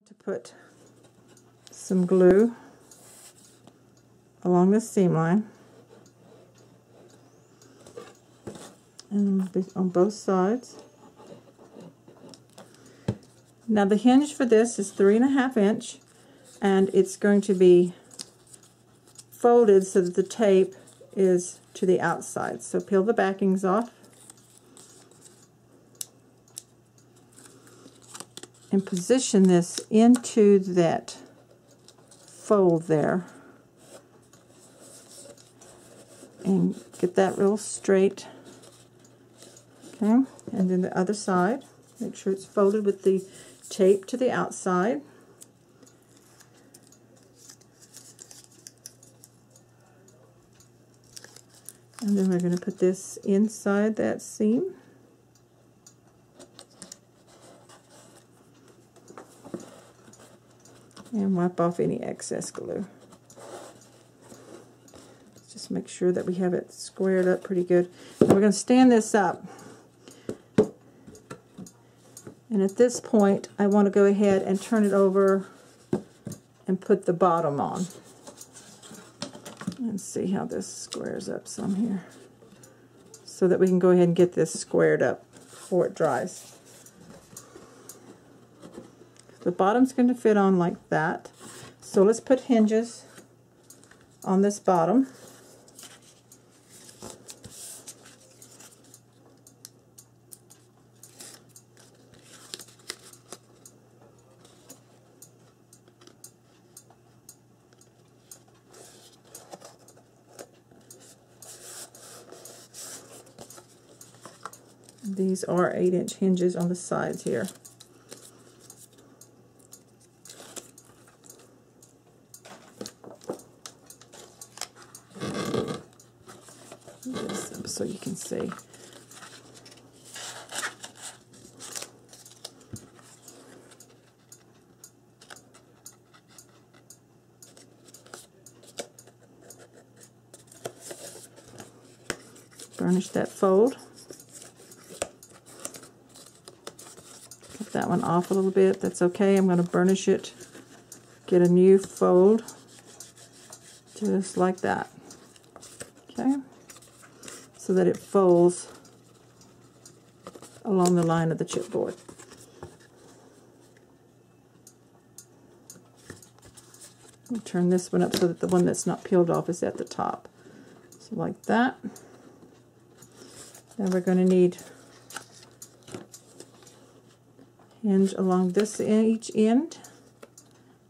To put some glue along the seam line and on both sides. Now the hinge for this is 3.5 inch, and it's going to be folded so that the tape is to the outside. So peel the backings off and position this into that fold there, and get that real straight. Okay, and then the other side, make sure it's folded with the tape to the outside. And then we're going to put this inside that seam. And wipe off any excess glue. Just make sure that we have it squared up pretty good. Now we're going to stand this up. And at this point, I want to go ahead and turn it over and put the bottom on. And see how this squares up some here, so that we can go ahead and get this squared up before it dries. The bottom's going to fit on like that. So let's put hinges on this bottom. These are 8-inch hinges on the sides here. So you can see. Burnish that fold. Cut that one off a little bit. That's okay. I'm going to burnish it. Get a new fold. Just like that. Okay. So that it folds along the line of the chipboard. We'll turn this one up so that the one that's not peeled off is at the top. So like that. Then we're going to need hinge along this each end,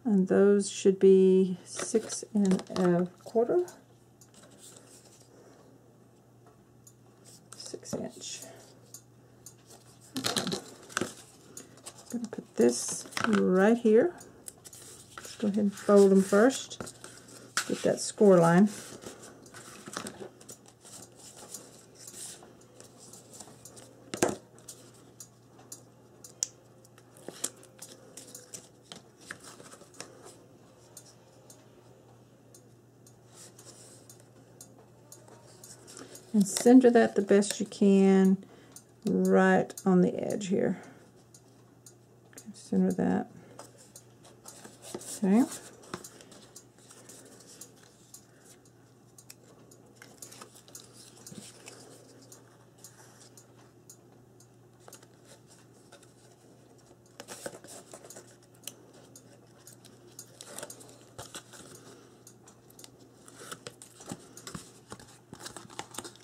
and those should be 6 1/4. 6-inch. Okay. I'm going to put this right here. Let's go ahead and fold them first. Get that score line. And center that the best you can right on the edge here. Okay, center that. Okay.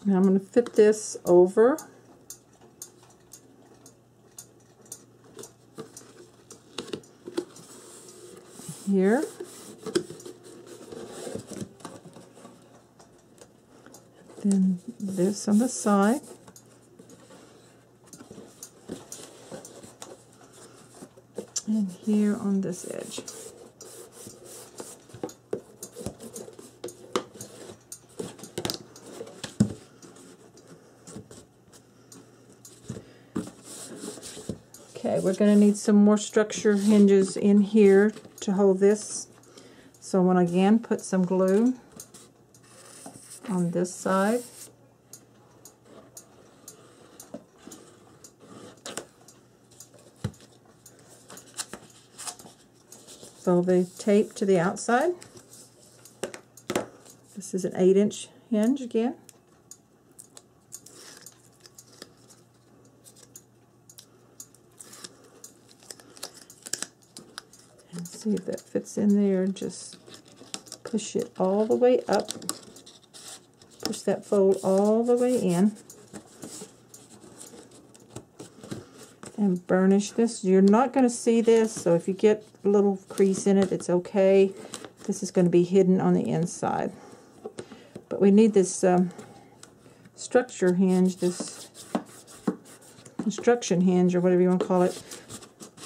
Now I'm going to fit this over here. Then this on the side. And here on this edge. Okay, we're going to need some more structure hinges in here to hold this. So I want to again put some glue on this side. Fold the tape to the outside. This is an 8-inch hinge again. And see if that fits in there. Just push it all the way up. Push that fold all the way in. And burnish this. You're not going to see this, so if you get a little crease in it, it's okay. This is going to be hidden on the inside. But we need this structure hinge, this construction hinge, or whatever you want to call it,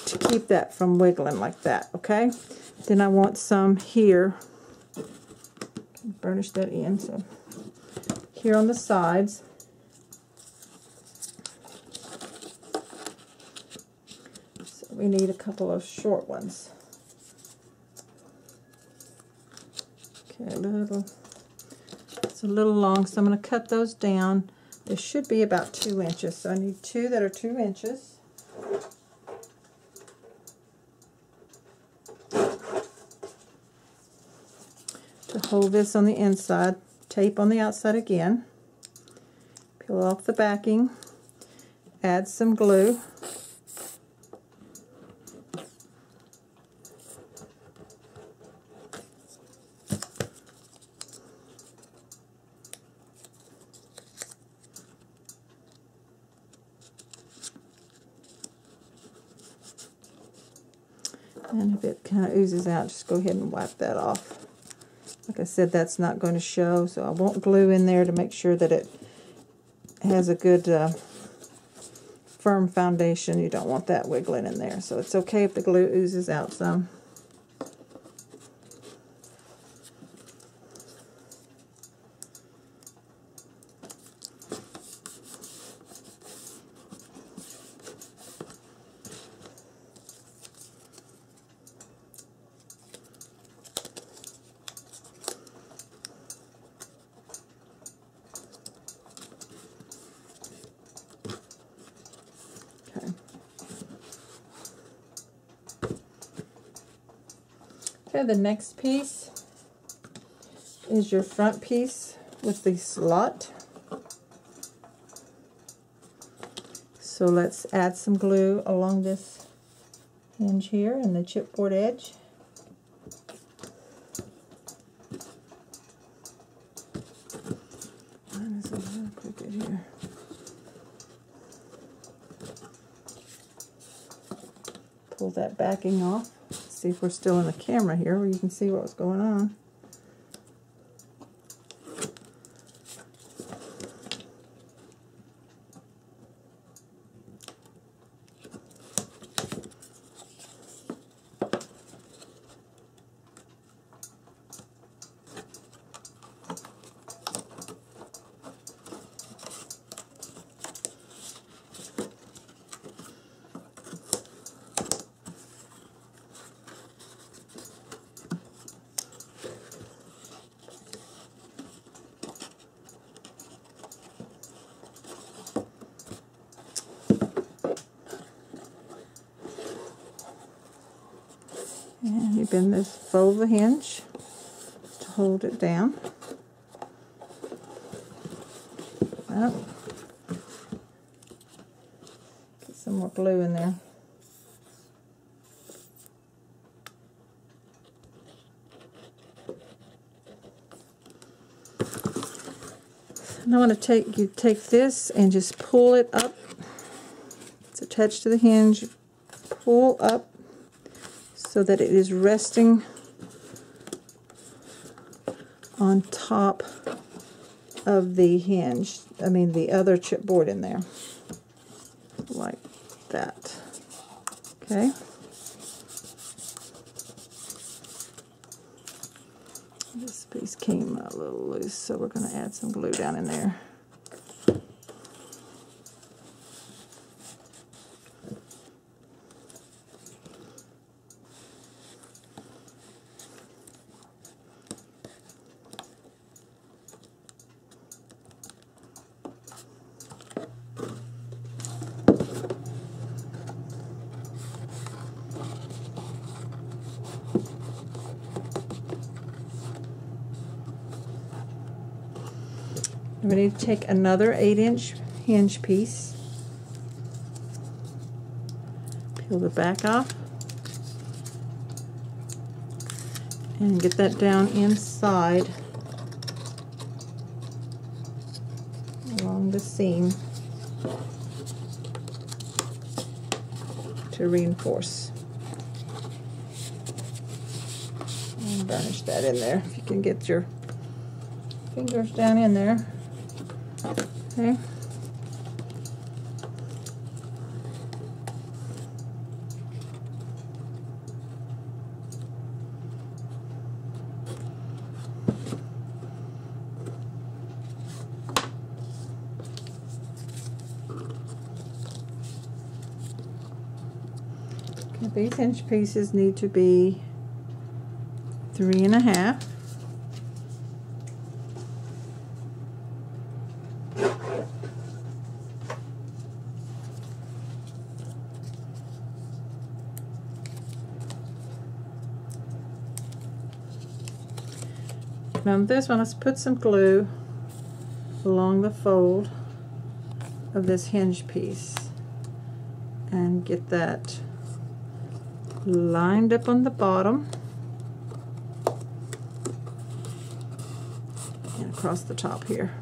to keep that from wiggling like that, okay? Then I want some here. Burnish that in, so here on the sides. So we need a couple of short ones. Okay, it's a little long, so I'm going to cut those down. They should be about 2 inches, so I need 2 that are 2 inches. To hold this on the inside, tape on the outside again. Peel off the backing, add some glue. And if it kind of oozes out, just go ahead and wipe that off. Like I said, that's not going to show, so I won't glue in there to make sure that it has a good firm foundation. You don't want that wiggling in there, so it's okay if the glue oozes out some. Okay, the next piece is your front piece with the slot. So let's add some glue along this hinge here and the chipboard edge. Mine is a little crooked here. Pull that backing off. See if we're still in the camera here where you can see what's going on. And you bend this, fold the hinge to hold it down. Up. Get some more glue in there. And I want to take this and just pull it up. It's attached to the hinge. Pull up so that it is resting on top of the hinge. I mean the other chipboard in there. Like that. Okay. This piece came a little loose, so we're going to add some glue down in there. We need to take another 8-inch hinge piece, peel the back off, and get that down inside along the seam to reinforce. And burnish that in there if you can get your fingers down in there. Okay. These hinge pieces need to be 3.5. Now this one, let's put some glue along the fold of this hinge piece and get that lined up on the bottom and across the top here.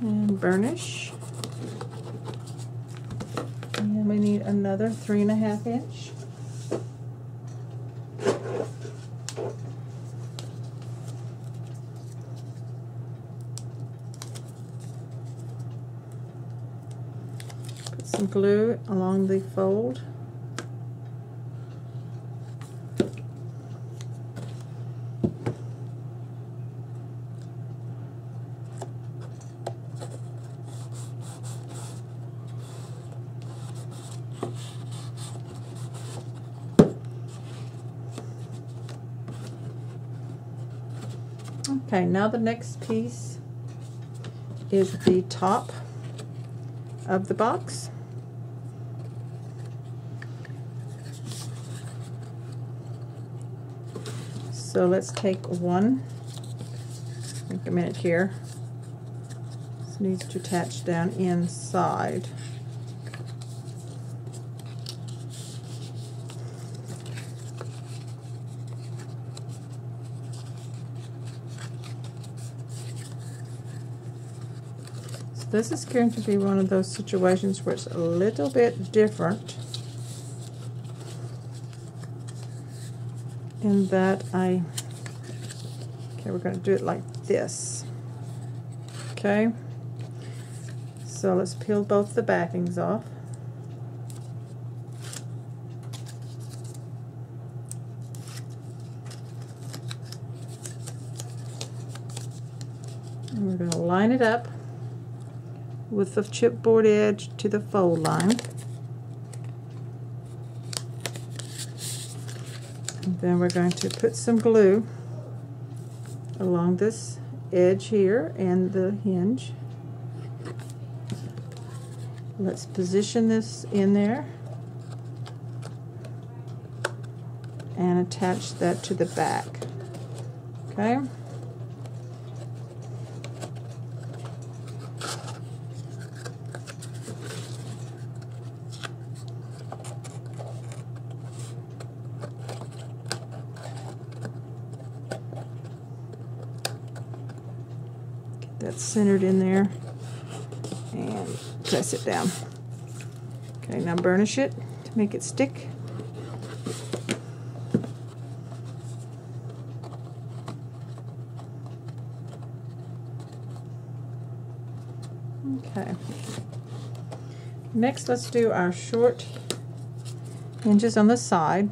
And burnish. And we need another 3.5 inch. Some glue along the fold. Okay, now the next piece is the top of the box. So let's take one, take a minute here. This needs to attach down inside. So this is going to be one of those situations where it's a little bit different in that okay, we're going to do it like this. Okay, so let's peel both the backings off. And we're going to line it up with the chipboard edge to the fold line. Then we're going to put some glue along this edge here and the hinge. Let's position this in there and attach that to the back. Okay? That's centered in there and press it down. Okay, now burnish it to make it stick. Okay. Next, let's do our short hinges on the side.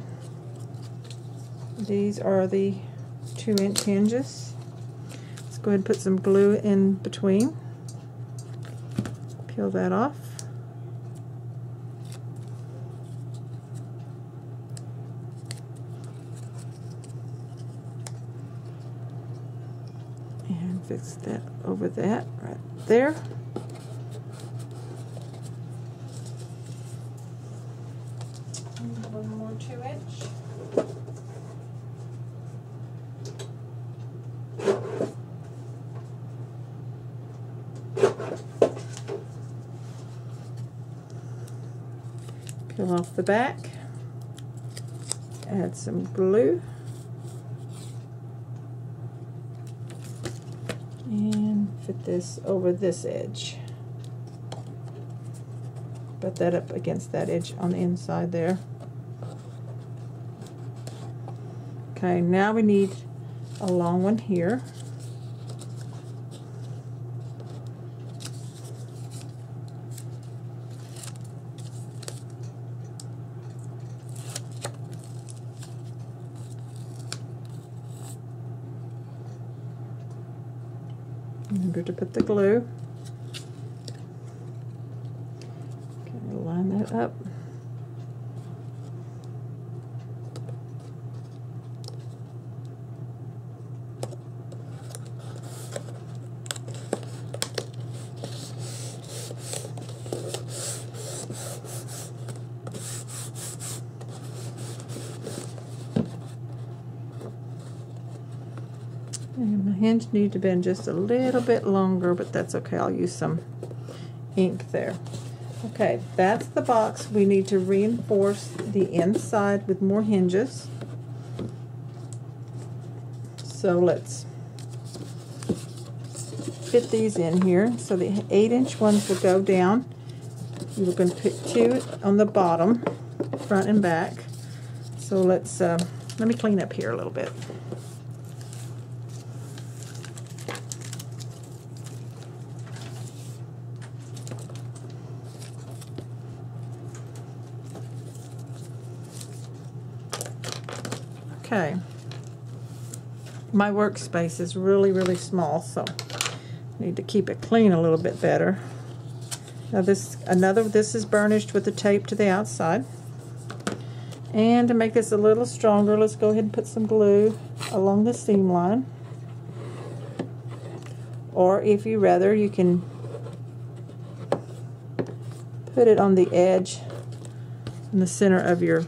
These are the 2-inch hinges. Go ahead and put some glue in between. Peel that off. And fix that over that right there. And one more 2-inch. Peel off the back, add some glue, and fit this over this edge. Put that up against that edge on the inside there. Okay, now we need a long one here. Remember to put the glue. Okay, line that up. And my hinge needs to bend just a little bit longer, but that's okay. I'll use some ink there. Okay, that's the box. We need to reinforce the inside with more hinges. So let's fit these in here. So the 8-inch ones will go down. We're going to put 2 on the bottom, front and back. So let's, let me clean up here a little bit. Okay, my workspace is really small, so I need to keep it clean a little bit better. Now this is burnished with the tape to the outside. And to make this a little stronger, let's go ahead and put some glue along the seam line. Or if you rather, you can put it on the edge in the center of your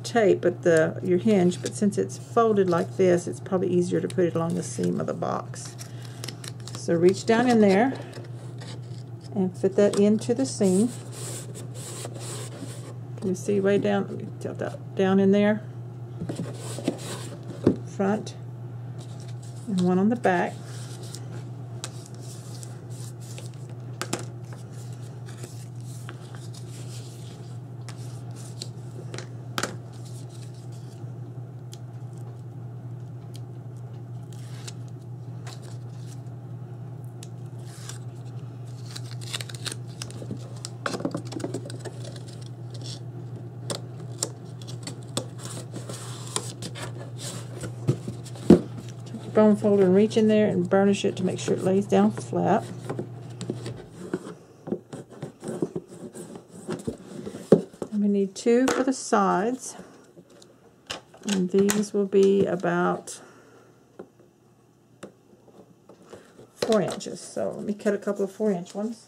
tape, but your hinge, but since it's folded like this, it's probably easier to put it along the seam of the box. So reach down in there and fit that into the seam. Can you see way down? Let me tilt that down in there. Front and one on the back. Bone folder and reach in there and burnish it to make sure it lays down flat. And we need 2 for the sides, and these will be about 4 inches. So let me cut a couple of 4-inch ones.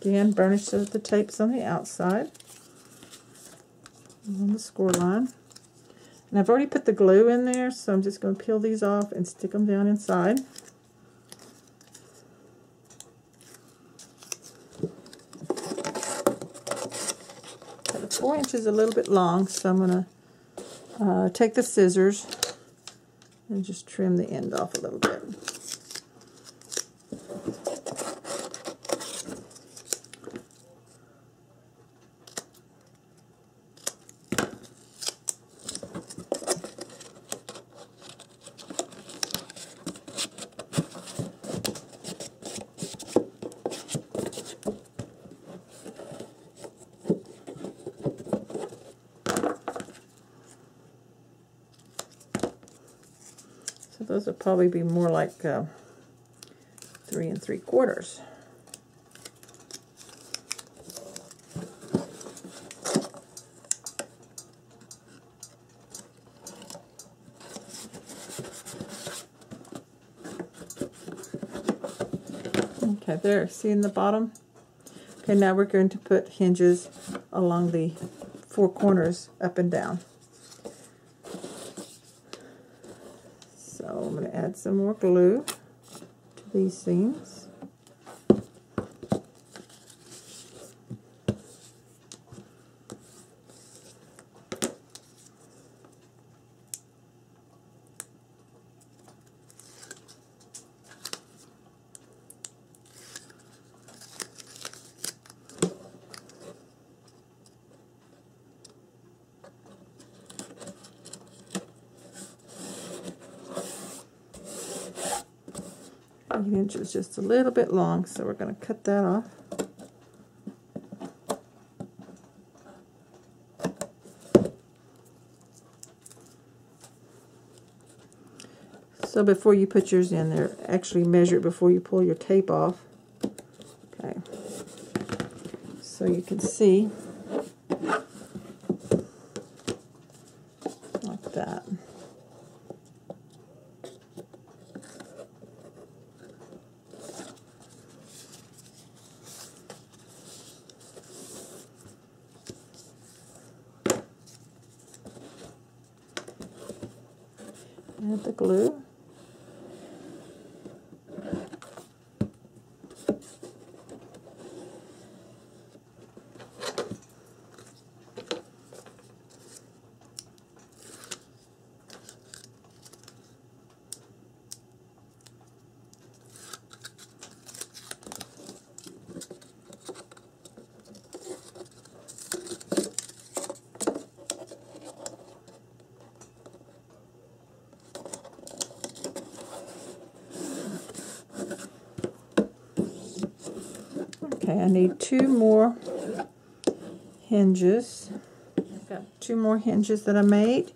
Again, burnish so that the tape's on the outside, on the score line. And I've already put the glue in there, so I'm just going to peel these off and stick them down inside. The 4 inches is a little bit long, so I'm going to take the scissors and just trim the end off a little bit. So those will probably be more like 3 3/4. Okay, there, see in the bottom? Okay, now we're going to put hinges along the 4 corners up and down. So I'm going to add some more glue to these seams. The inch is just a little bit long, so we're going to cut that off. So before you put yours in there, actually measure it before you pull your tape off. Okay. So you can see like that. Add the glue. Okay, I need 2 more hinges. I've got 2 more hinges that I made.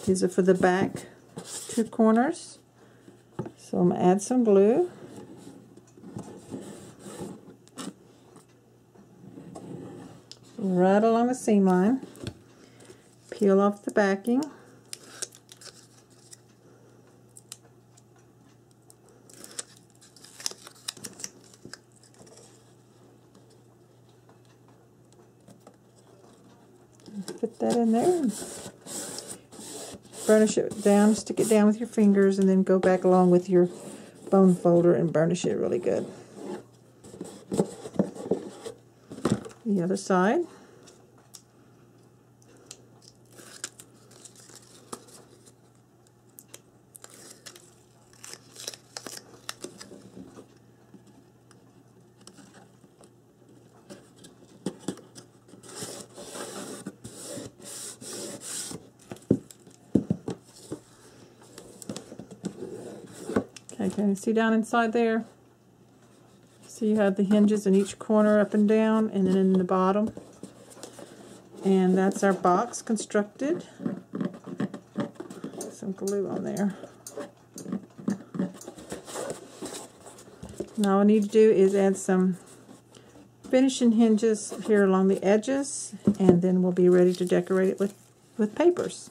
These are for the back 2 corners. So I'm going to add some glue. Right along the seam line. Peel off the backing. Put that in there and burnish it down, stick it down with your fingers, and then go back along with your bone folder and burnish it really good. The other side. Okay, can you see down inside there? So you have the hinges in each corner up and down, and then in the bottom. And that's our box constructed. Some glue on there. Now all I need to do is add some finishing hinges here along the edges, and then we'll be ready to decorate it with papers.